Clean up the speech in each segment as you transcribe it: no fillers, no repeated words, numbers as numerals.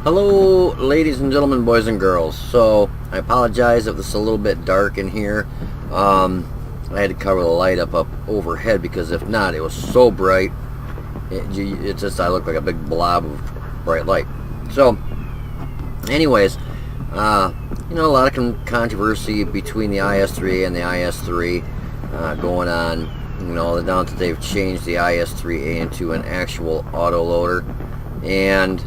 Hello, ladies and gentlemen, boys and girls. So, I apologize if it's a little bit dark in here. I had to cover the light up overhead because if not, it was so bright. I looked like a big blob of bright light. So, anyways, a lot of controversy between the IS-3 and the IS-3 going on. Now that they've changed the IS-3A into an actual autoloader, and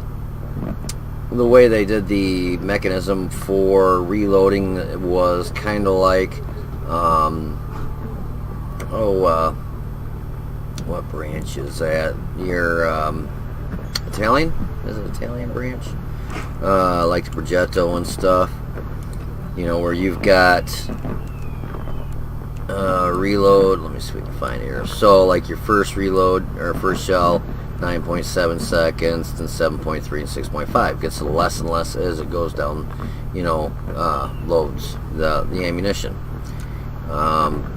the way they did the mechanism for reloading was kind of like, what branch is that? Your Italian? Is it Italian branch? Like the Progetto and stuff. Where you've got reload. Let me see if we can find it here. So, like your first reload or first shell, 9.7 seconds, then 7.3 and 6.5. Gets less and less as it goes down, loads the ammunition.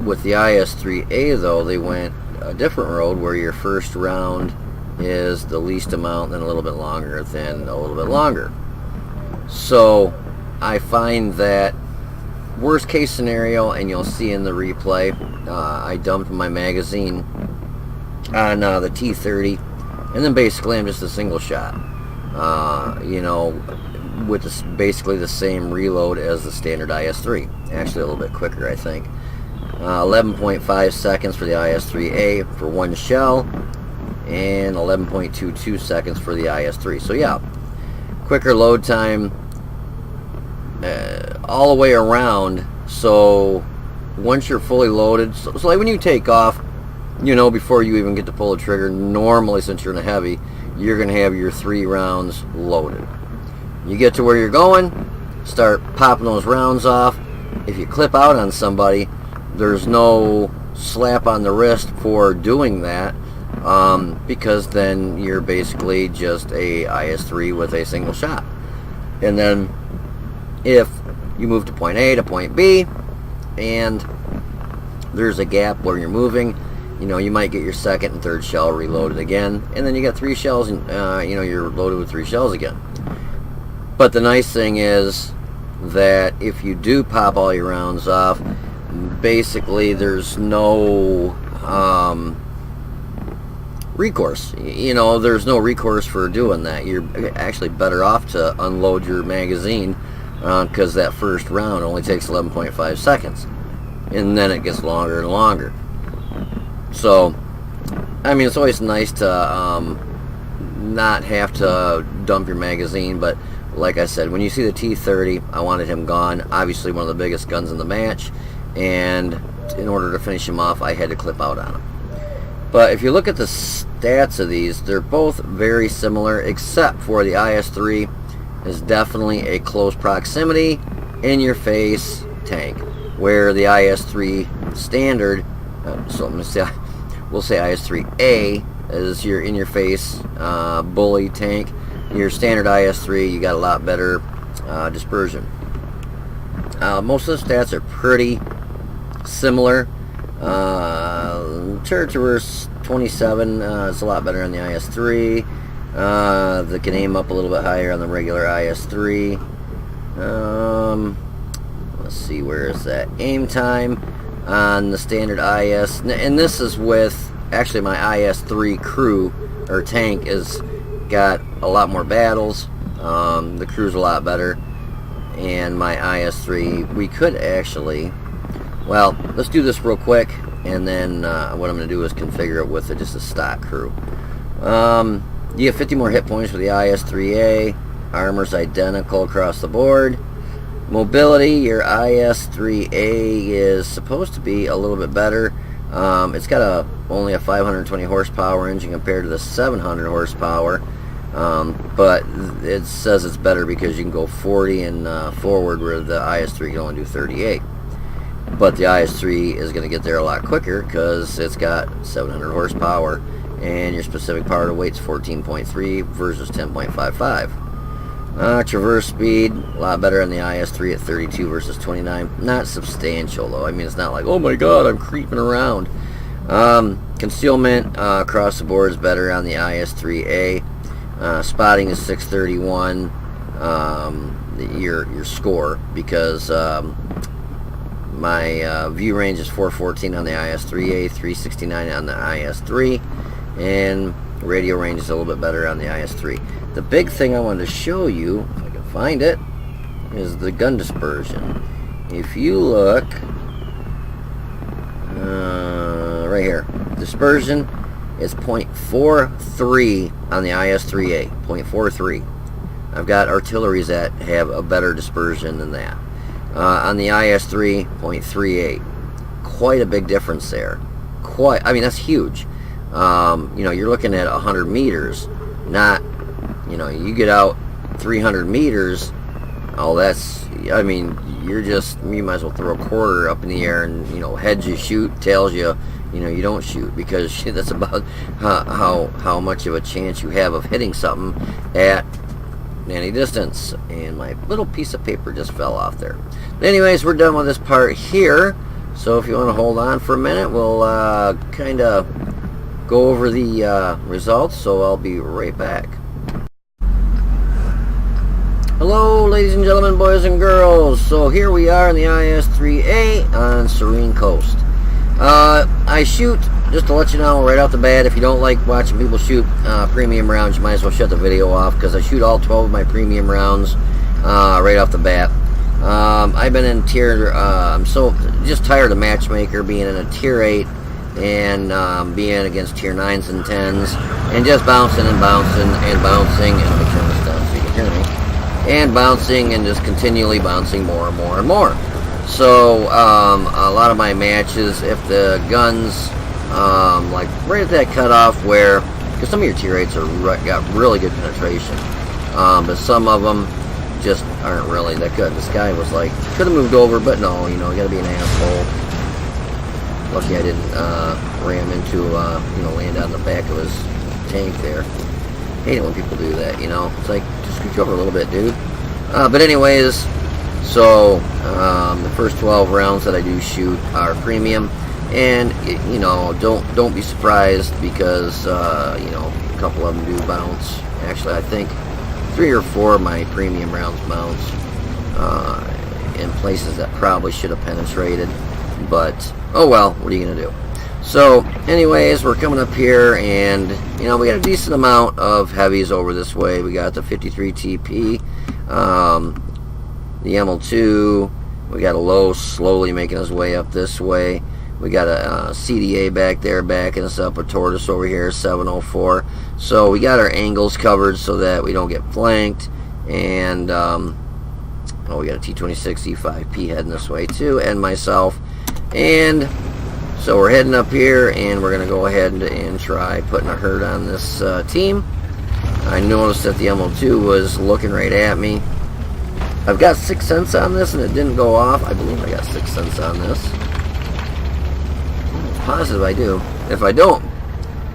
With the IS-3A though, they went a different road where your first round is the least amount, then a little bit longer, then a little bit longer. So I find that worst case scenario, and you'll see in the replay, I dumped my magazine on the T30, and then basically I'm just a single shot, with basically the same reload as the standard IS-3, actually a little bit quicker, I think. 11.5 seconds for the IS-3A for one shell, and 11.22 seconds for the IS-3. So yeah, quicker load time all the way around. So once you're fully loaded, so like when you take off, before you even get to pull the trigger, normally since you're in a heavy, you're going to have your 3 rounds loaded. You get to where you're going, start popping those rounds off. If you clip out on somebody, there's no slap on the wrist for doing that, because then you're basically just a IS-3 with a single shot. And then if you move to point A to point B, and there's a gap where you're moving, you might get your second and third shell reloaded again, and then you got 3 shells, and you're loaded with 3 shells again. But the nice thing is that if you do pop all your rounds off, basically there's no recourse. There's no recourse for doing that. You're actually better off to unload your magazine, because that first round only takes 11.5 seconds, and then it gets longer and longer. So, it's always nice to not have to dump your magazine, but like I said, when you see the T30, I wanted him gone. Obviously one of the biggest guns in the match, and in order to finish him off, I had to clip out on him. But if you look at the stats of these, they're both very similar, except for the IS-3 is definitely a close proximity, in-your-face tank, where the IS-3 standard, we'll say IS-3A is your in-your-face bully tank. Your standard IS-3, you got a lot better dispersion. Most of the stats are pretty similar. Traverse 27 is a lot better on the IS-3. They can aim up a little bit higher on the regular IS-3. Let's see, where is that? Aim time on the standard IS, and this is with, actually my IS-3 crew, or tank, is got a lot more battles. The crew's a lot better, and my IS-3, we could actually, well, let's do this real quick, and then what I'm going to do is configure it with just a stock crew. You have 50 more hit points for the IS-3A. Armor's identical across the board. Mobility, your IS-3A is supposed to be a little bit better. It's got only a 520 horsepower engine compared to the 700 horsepower. But it says it's better because you can go 40 and forward, where the IS-3 can only do 38. But the IS-3 is going to get there a lot quicker because it's got 700 horsepower, and your specific power to weight's 14.3 versus 10.55. Traverse speed, a lot better on the IS-3 at 32 versus 29. Not substantial though. It's not like, oh my god, I'm creeping around. Concealment across the board is better on the IS-3A. Spotting is 631. your score, because my view range is 414 on the IS-3A, 369 on the IS-3, and radio range is a little bit better on the IS-3. The big thing I wanted to show you, if I can find it, is the gun dispersion. If you look right here, dispersion is 0.43 on the IS-3A, 0.43. I've got artilleries that have a better dispersion than that. On the IS-3, 0.38. Quite a big difference there. I mean, that's huge. You know, you're looking at 100 meters, not, you know, you get out 300 meters, oh, that's, I mean, you might as well throw a quarter up in the air, and, you know, heads you shoot, tails you know, you don't shoot, because that's about how much of a chance you have of hitting something at any distance. And my little piece of paper just fell off there. But anyways, we're done with this part here, so if you want to hold on for a minute, we'll kind of go over the results, so I'll be right back. Hello, ladies and gentlemen, boys and girls. So here we are in the IS-3A on Serene Coast. I shoot, just to let you know right off the bat, if you don't like watching people shoot premium rounds, you might as well shut the video off, because I shoot all 12 of my premium rounds right off the bat. I've been in tier, I'm so just tired of Matchmaker, being in a tier 8 and being against tier 9s and 10s, and just bouncing and bouncing and bouncing, and let me turn this down so you can hear me, and bouncing and just continually bouncing more and more and more. So a lot of my matches, if the guns like right at that cutoff where, because some of your tier 8s got really good penetration, but some of them just aren't really that good. This guy was like, could have moved over, but no, you know, you gotta be an asshole. Lucky I didn't ram into, you know, land on the back of his tank there. Hate it when people do that, you know. It's like, just scooch over a little bit, dude. But anyways, so the first 12 rounds that I do shoot are premium, and you know, don't be surprised, because you know, a couple of them do bounce. Actually, I think 3 or 4 of my premium rounds bounce in places that probably should have penetrated, but oh well, what are you gonna do? So anyways, we're coming up here, and you know, we got a decent amount of heavies over this way. We got the 53 TP, the ML2, we got a low slowly making his way up this way. We got a CDA back there backing us up, a tortoise over here, 704. So we got our angles covered so that we don't get flanked. And oh, we got a T26 E5P heading this way too, and myself. And so we're heading up here, and we're gonna go ahead and try putting a hurt on this team. I noticed that the ML2 was looking right at me. I've got 6 cents on this, and it didn't go off. I believe I got 6 cents on this. I'm positive I do. If I don't,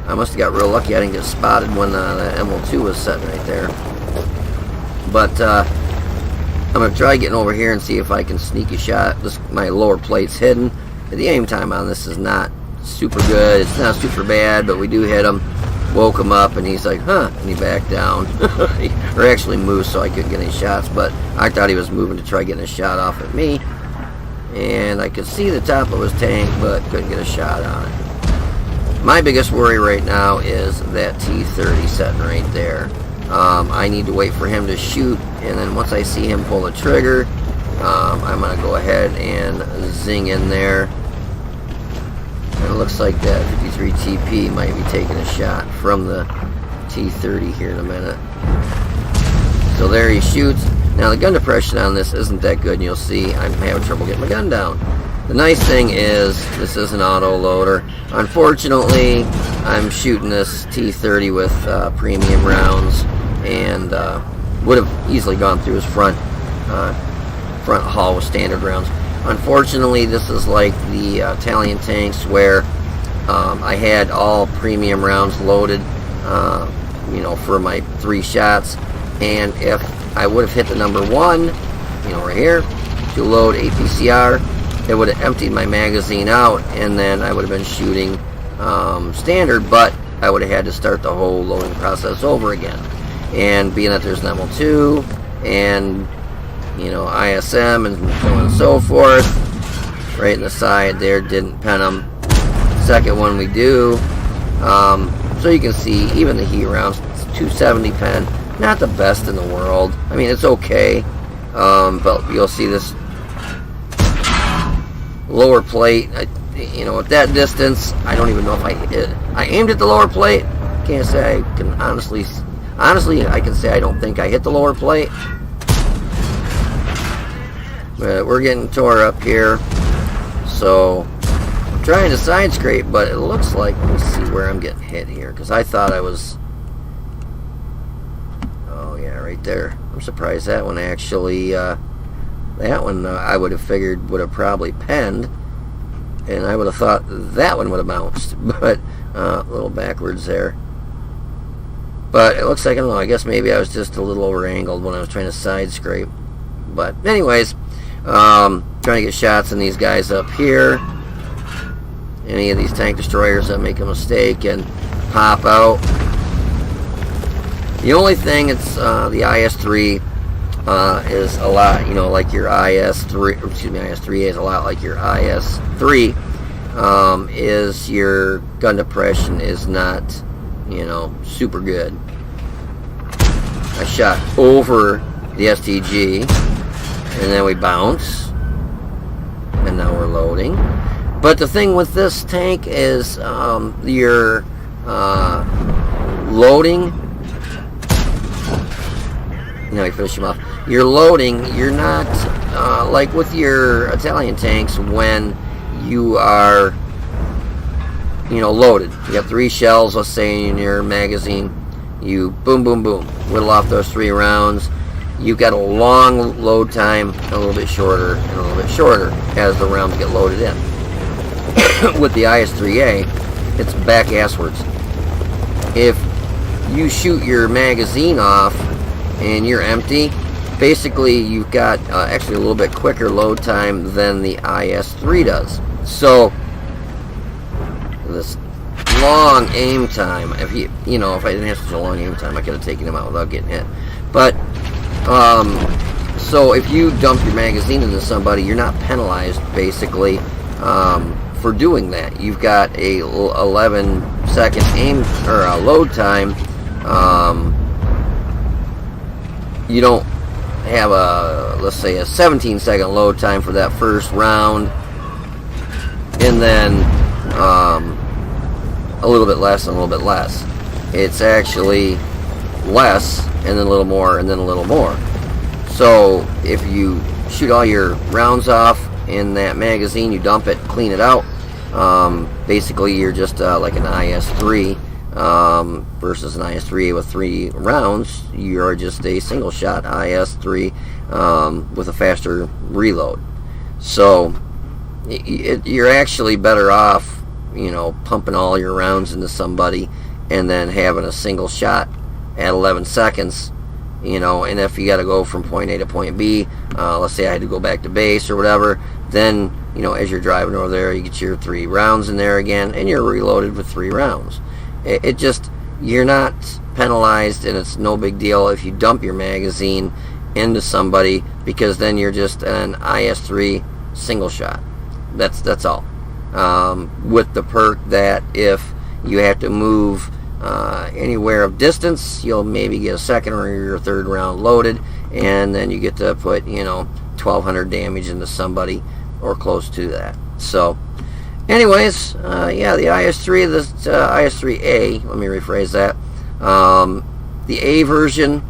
I must have got real lucky I didn't get spotted when the ML2 was sitting right there. But I'm going to try getting over here and see if I can sneak a shot. My lower plate's hidden. The aim time on this is not super good. It's not super bad, but we do hit him. Woke him up, and he's like, huh, and he backed down. Or actually moved so I couldn't get any shots, but I thought he was moving to try getting a shot off at me. And I could see the top of his tank, but couldn't get a shot on it. My biggest worry right now is that T30 sitting right there. I need to wait for him to shoot, and then once I see him pull the trigger, I'm going to go ahead and zing in there. And it looks like that 53 TP might be taking a shot from the T30 here in a minute. So there he shoots. Now the gun depression on this isn't that good, and you'll see I'm having trouble getting my gun down. The nice thing is this is an auto loader. Unfortunately, I'm shooting this T30 with premium rounds, and would have easily gone through his front hull with standard rounds. Unfortunately, this is like the Italian tanks where I had all premium rounds loaded, you know, for my 3 shots, and if I would have hit the number 1, you know, right here, to load APCR, it would have emptied my magazine out, and then I would have been shooting standard, but I would have had to start the whole loading process over again. And being that there's an ML2, and ISM and so on and so forth. Right in the side there, didn't pen them. Second one we do. So you can see even the heat rounds, 270 pen, not the best in the world. I mean, it's okay, but you'll see this lower plate. At that distance, I don't even know if I hit it. I aimed at the lower plate. Can't say I can honestly, I can say I don't think I hit the lower plate. But we're getting tore up here, so I'm trying to side scrape, but it looks like, let me see where I'm getting hit here, because I thought I was, oh yeah, right there. I'm surprised that one actually, that one I would have figured would have probably penned, and I would have thought that one would have bounced, but a little backwards there. But it looks like, I don't know, I guess maybe I was just a little over angled when I was trying to side scrape. But anyways, trying to get shots on these guys up here. Any of these tank destroyers that make a mistake and pop out. The only thing, it's the IS-3 is a lot, like your IS-3, excuse me, IS-3A is a lot like your IS-3. Is your gun depression is not, super good. I shot over the STG, and then we bounce, and now we're loading. But the thing with this tank is your loading. Now we finish him off. You're loading. You're not like with your Italian tanks when you are, loaded. You got 3 shells, let's say, in your magazine. You boom, boom, boom, whittle off those 3 rounds. You've got a long load time, a little bit shorter, and a little bit shorter as the rounds get loaded in. With the IS-3A, it's back asswards. If you shoot your magazine off and you're empty, basically you've got actually a little bit quicker load time than the IS-3 does. So this long aim time, if I didn't have such a long aim time, I could have taken him out without getting hit. But so if you dump your magazine into somebody, you're not penalized basically for doing that. You've got a 11-second aim or a load time. You don't have let's say a 17-second load time for that first round, and then a little bit less and a little bit less. It's actually less and then a little more and then a little more. So if you shoot all your rounds off in that magazine, you dump it, clean it out, basically you're just like an IS-3 versus an IS-3A with 3 rounds. You're just a single shot IS-3 with a faster reload. So you're actually better off, pumping all your rounds into somebody and then having a single shot at 11 seconds, and if you got to go from point A to point B, let's say I had to go back to base or whatever, then, as you're driving over there, you get your 3 rounds in there again, and you're reloaded with 3 rounds. It just, you're not penalized, and it's no big deal if you dump your magazine into somebody, because then you're just an IS-3 single shot. That's all. With the perk that if you have to move anywhere of distance, you'll maybe get a second or your third round loaded, and then you get to put 1,200 damage into somebody or close to that. So anyways, yeah, the IS-3, the IS-3A, let me rephrase that. The A version,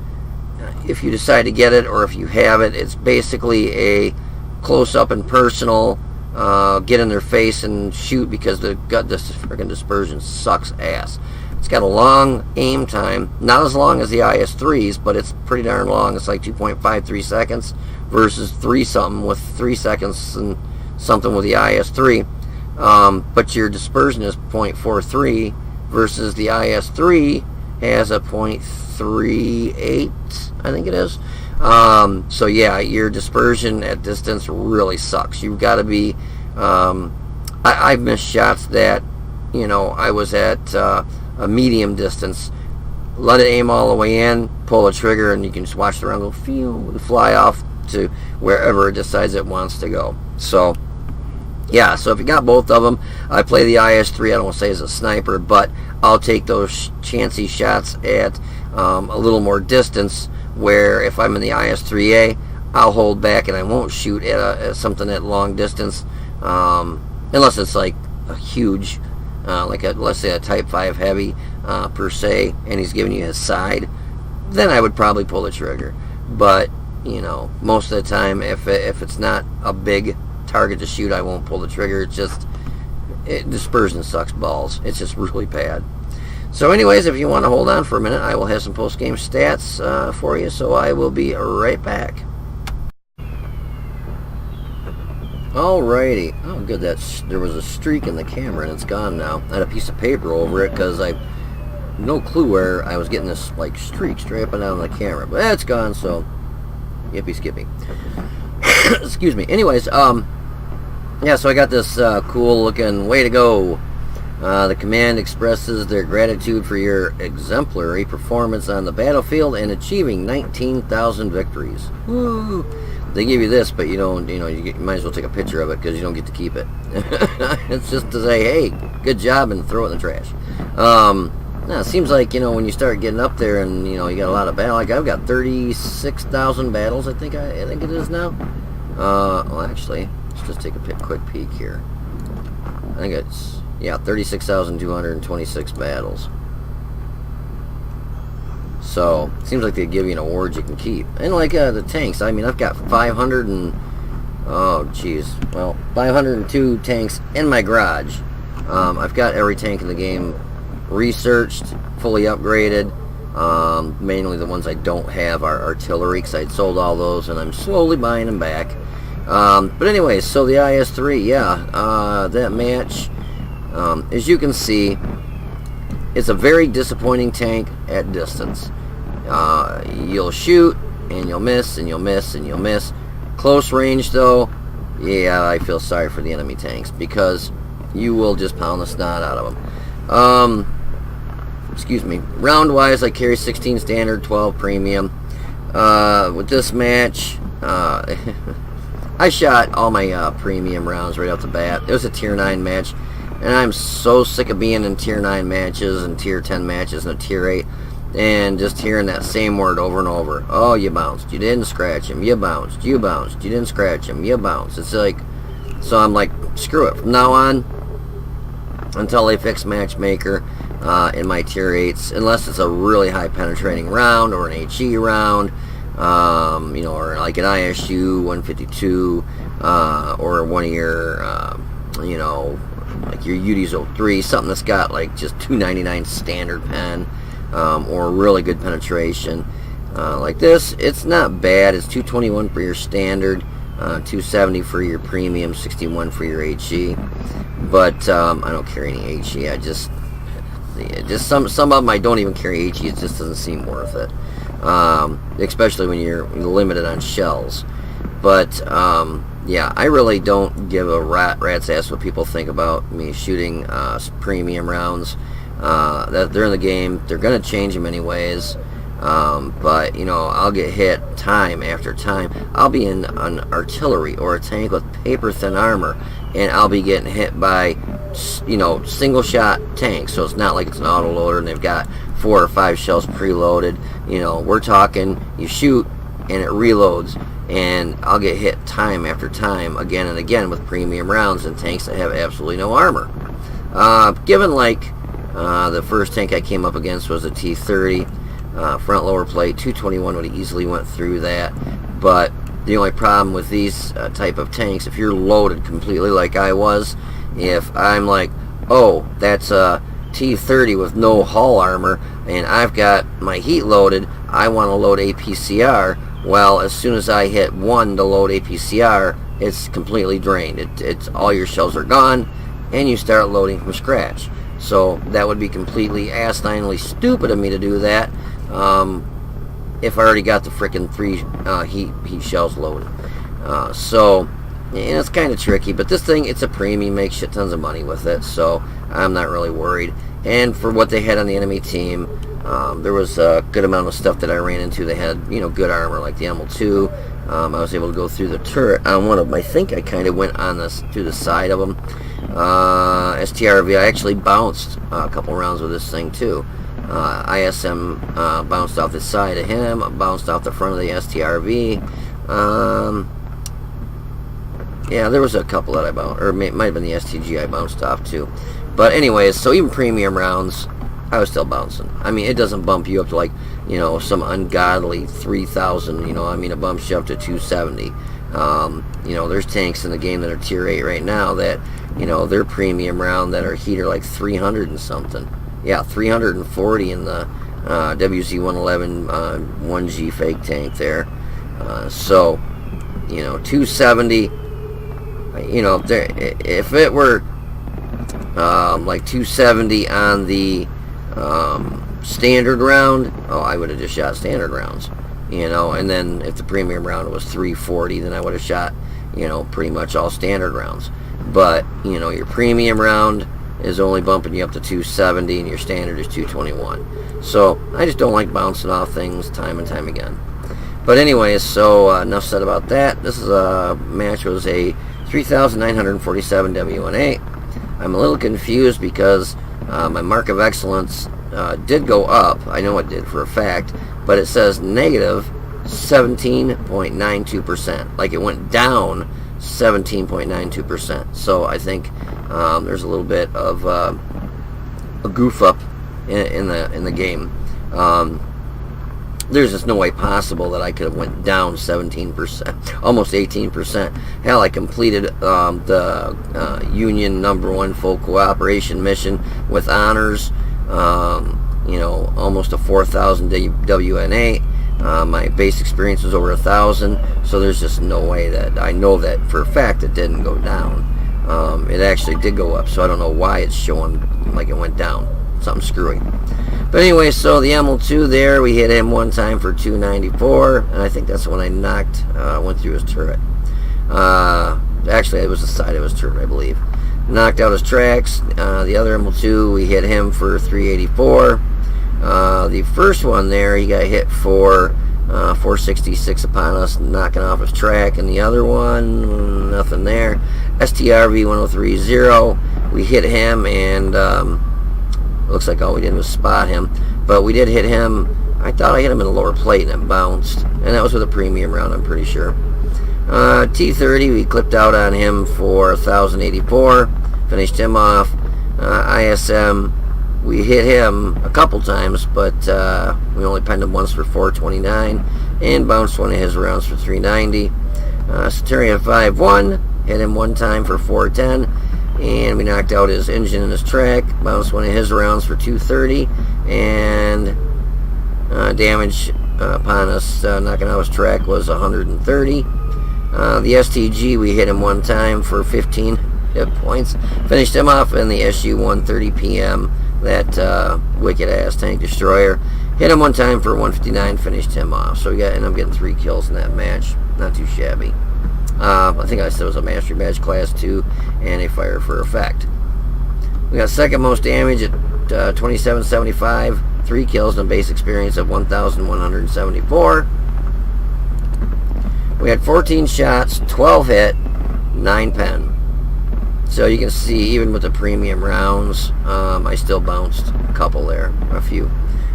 if you decide to get it or if you have it, it's basically a close-up and personal, get in their face and shoot, because the freaking dispersion sucks ass. It's got a long aim time, not as long as the IS-3s, but it's pretty darn long. It's like 2.53 seconds versus 3 something with 3 seconds and something with the IS-3. But your dispersion is 0.43 versus the IS-3 has a 0.38, I think it is. So yeah, your dispersion at distance really sucks. You've got to be, I've missed shots that, I was at a medium distance, let it aim all the way in, pull the trigger, and you can just watch the round go phew, and fly off to wherever it decides it wants to go. So yeah, so if you got both of them, I play the IS-3, I don't want to say as a sniper, but I'll take those chancy shots at a little more distance, where if I'm in the IS-3A, I'll hold back and I won't shoot at something at long distance, unless it's like a huge, let's say a Type 5 heavy, per se, and he's giving you his side, then I would probably pull the trigger. But, you know, most of the time, if it's not a big target to shoot, I won't pull the trigger. It's just, dispersion sucks balls. It's just really bad. So anyways, if you want to hold on for a minute, I will have some post-game stats for you, so I will be right back. Alrighty. Oh, good. There was a streak in the camera, and it's gone now. I had a piece of paper over it, because I no clue where I was getting this, like, streak straight up and down the camera. But it's gone, so yippee skippy. Excuse me. Anyways, yeah, so I got this cool looking way to go. The command expresses their gratitude for your exemplary performance on the battlefield and achieving 19,000 victories. Woo! They give you this, but you don't, you might as well take a picture of it because you don't get to keep it. It's just to say, hey, good job, and throw it in the trash. Now, it seems like, when you start getting up there and, you got a lot of battle, like I've got 36,000 battles, I think it is now. Well, actually, let's just take a quick peek here. I think it's, 36,226 battles. So, it seems like they give you an award you can keep. And like the tanks, I mean, I've got 502 tanks in my garage. I've got every tank in the game researched, fully upgraded. Mainly the ones I don't have are artillery, because I'd sold all those and I'm slowly buying them back. But anyways, so the IS-3, that match, as you can see, it's a very disappointing tank at distance. You'll shoot, and you'll miss, and you'll miss, and you'll miss. Close range, though, yeah, I feel sorry for the enemy tanks, because you will just pound the snot out of them. Excuse me. Round-wise, I carry 16 standard, 12 premium. With this match, I shot all my premium rounds right off the bat. It was a Tier 9 match, and I'm so sick of being in Tier 9 matches and Tier 10 matches and a Tier 8, and just hearing that same word over and over. Oh, you bounced. You didn't scratch him. You bounced. You bounced. You didn't scratch him. You bounced. It's like, so I'm like, screw it. From now on, until they fix Matchmaker in my Tier 8s, unless it's a really high penetrating round or an HE round, or like an ISU 152, or one of your, like your UDs 03, something that's got like just 299 standard pen, or really good penetration. Like this, it's not bad. It's 221 for your standard, 270 for your premium, 61 for your HE. But I don't carry any HE. I just some of them I don't even carry HE. It just doesn't seem worth it, especially when you're limited on shells. But yeah, I really don't give a rat's ass what people think about me shooting premium rounds. That they're in the game, they're gonna change them anyways. But I'll get hit time after time. I'll be in an artillery or a tank with paper thin armor, and I'll be getting hit by single shot tanks. So it's not like it's an autoloader and they've got 4 or 5 shells preloaded. We're talking, you shoot and it reloads, and I'll get hit time after time, again and again, with premium rounds and tanks that have absolutely no armor. Given like the first tank I came up against was a T-30, front lower plate, 221 would have easily went through that. But the only problem with these type of tanks, if you're loaded completely like I was, if I'm like, oh, that's a T-30 with no hull armor, and I've got my heat loaded, I want to load APCR, well, as soon as I hit 1 to load APCR, it's completely drained. It's all your shells are gone, and you start loading from scratch. So that would be completely asininely stupid of me to do that if I already got the frickin' 3 heat shells loaded. So, and it's kind of tricky, but this thing, it's a premium, make shit tons of money with it, so I'm not really worried. And for what they had on the enemy team, There was a good amount of stuff that I ran into that had, good armor, like the ML2. I was able to go through the turret on one of them. I think I kind of went on this through the side of them. STRV, I actually bounced a couple rounds with this thing too. ISM bounced off the side of him, bounced off the front of the STRV. Yeah, there was a couple that I bounced, or it might have been the STG I bounced off too. But anyways, so even premium rounds, I was still bouncing. I mean, it doesn't bump you up to like, some ungodly 3,000, it bumps you up to 270. There's tanks in the game that are tier 8 right now that, they're premium round that are heater like 300 and something. Yeah, 340 in the WZ-111 1G fake tank there. So, 270, if it were like 270 on the standard round, I would have just shot standard rounds, and then if the premium round was 340, then I would have shot, pretty much all standard rounds. But, your premium round is only bumping you up to 270, and your standard is 221. So, I just don't like bouncing off things time and time again. But anyways, so enough said about that. This is a match, was a 3,947 W18. I'm a little confused because my mark of excellence did go up. I know it did for a fact, but it says negative 17.92%. Like it went down 17.92%. So I think there's a little bit of a goof up in the game. There's just no way possible that I could have went down 17%, almost 18%. Hell, I completed the Union #1 full cooperation mission with honors. Almost a 4,000 WNA. My base experience was over 1,000, so there's just no way that I know that for a fact it didn't go down. It actually did go up, so I don't know why it's showing like it went down. Something screwy. But anyway, so the ML2 there, we hit him one time for 294, and I think that's when I went through his turret. Actually, it was the side of his turret, I believe. Knocked out his tracks. The other ML2, we hit him for 384. The first one there, he got hit for 466 upon us, knocking off his track, and the other one, nothing there. STRV 1030, we hit him, and looks like all we did was spot him, but we did hit him. I thought I hit him in the lower plate and it bounced, and that was with a premium round, I'm pretty sure. T30, we clipped out on him for 1,084, finished him off. ISM, we hit him a couple times, but we only penned him once for 429 and bounced one of his rounds for 390. Centurion 5-1, hit him one time for 410, and we knocked out his engine and his track, bounced one of his rounds for 230, and damage upon us knocking out his track was 130. The STG, we hit him one time for 15 hit points, finished him off in the SU-130 PM, that wicked ass tank destroyer. Hit him one time for 159, finished him off. So we ended up getting 3 kills in that match. Not too shabby. I think I said it was a Mastery Badge Class 2 and a Fire for Effect. We got second most damage at 2775, 3 kills and a base experience of 1,174. We had 14 shots, 12 hit, 9 pen. So you can see, even with the premium rounds, I still bounced a couple there, a few.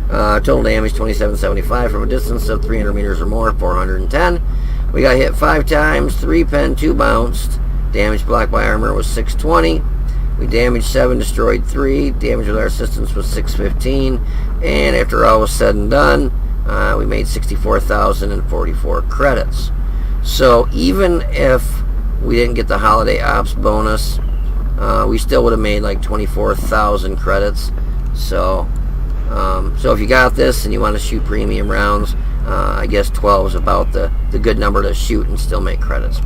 Total damage 2775 from a distance of 300 meters or more, 410. We got hit 5 times, 3 pen, 2 bounced. Damage blocked by armor was 620. We damaged 7, destroyed 3. Damage with our assistance was 615. And after all was said and done, we made 64,044 credits. So even if we didn't get the holiday ops bonus, we still would have made like 24,000 credits. So if you got this and you want to shoot premium rounds, I guess 12 is about the good number to shoot and still make credits.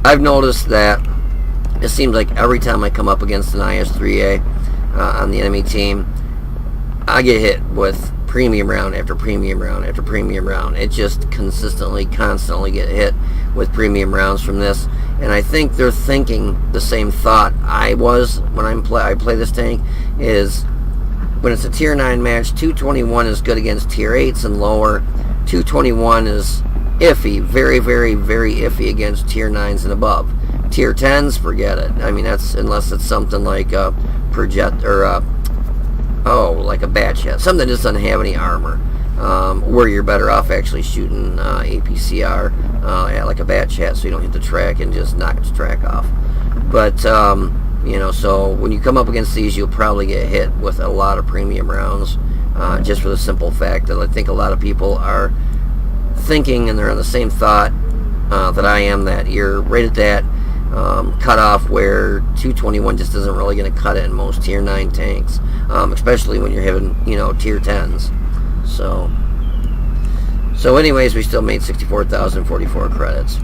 I've noticed that it seems like every time I come up against an IS-3A on the enemy team, I get hit with premium round after premium round after premium round. It just constantly, constantly get hit with premium rounds from this. And I think they're thinking the same thought I was when I play this tank, is when it's a tier 9 match, 221 is good against tier 8s and lower. 221 is iffy, very, very, very iffy against tier 9s and above. Tier 10s, forget it. I mean, that's unless it's something like a project or like a batch head, something that just doesn't have any armor, where you're better off actually shooting APCR at like a batch hat, so you don't hit the track and just knock its track off. But you know, so when you come up against these, you'll probably get hit with a lot of premium rounds, just for the simple fact that I think a lot of people are thinking, and they're on the same thought that I am, that you're right at that cutoff where 221 just isn't really going to cut it in most tier 9 tanks, especially when you're having, you know, tier 10s. So anyways, we still made 64,044 credits.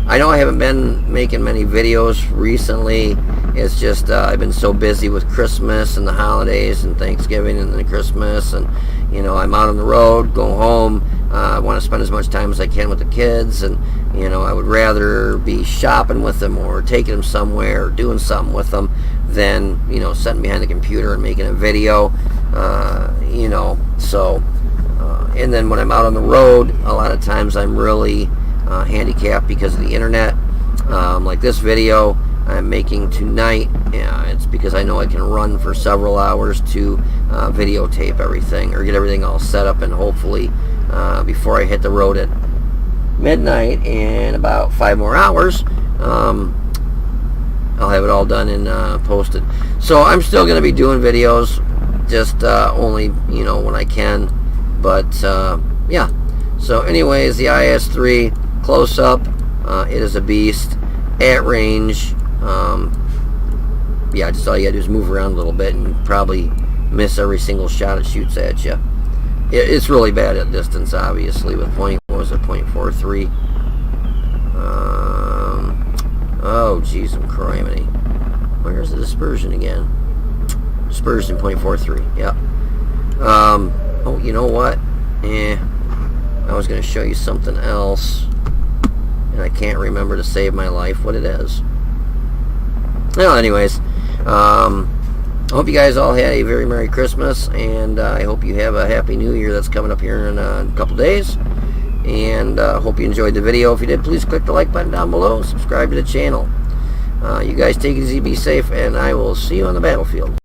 I know I haven't been making many videos recently. It's just I've been so busy with Christmas and the holidays and Thanksgiving and then Christmas, and you know, I'm out on the road, go home. I want to spend as much time as I can with the kids, and you know, I would rather be shopping with them or taking them somewhere or doing something with them than, you know, sitting behind the computer and making a video. You know, so and then when I'm out on the road, a lot of times I'm really handicapped because of the internet. Like this video I'm making tonight, it's because I know I can run for several hours to videotape everything or get everything all set up, and hopefully before I hit the road at midnight in about 5 more hours, I'll have it all done and posted. So I'm still going to be doing videos, just only, you know, when I can. But yeah, so anyways, the IS-3 close up, it is a beast. At range, yeah, just all you gotta do is move around a little bit and probably miss every single shot it shoots at you. It's really bad at distance, obviously, with what was it, 0.43. Oh geez, I'm criminy. Where's the dispersion again? Dispersion 0.43. Yep. Oh, you know what? I was going to show you something else, and I can't remember to save my life what it is. Well, anyways, I hope you guys all had a very Merry Christmas, and I hope you have a Happy New Year that's coming up here in a couple days. And hope you enjoyed the video. If you did, please click the like button down below. Subscribe to the channel. You guys take it easy, be safe, and I will see you on the battlefield.